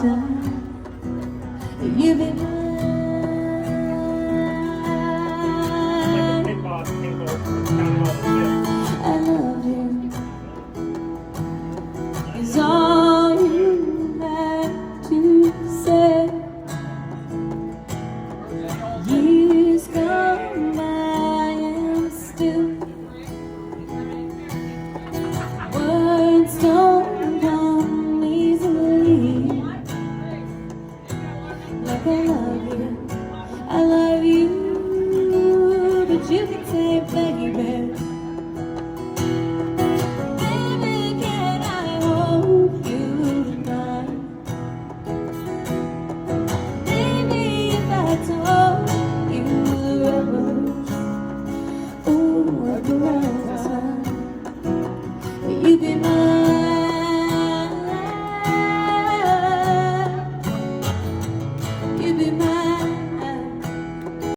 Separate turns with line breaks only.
time. You be mine. I love you. Is all you have to say. Years gone by and still words don't come easily. Like I love you, but you can say, baby, baby, can I hold you tonight? Baby, if I told you the rivers, ooh, I'd be right time. You be mine, you be mine.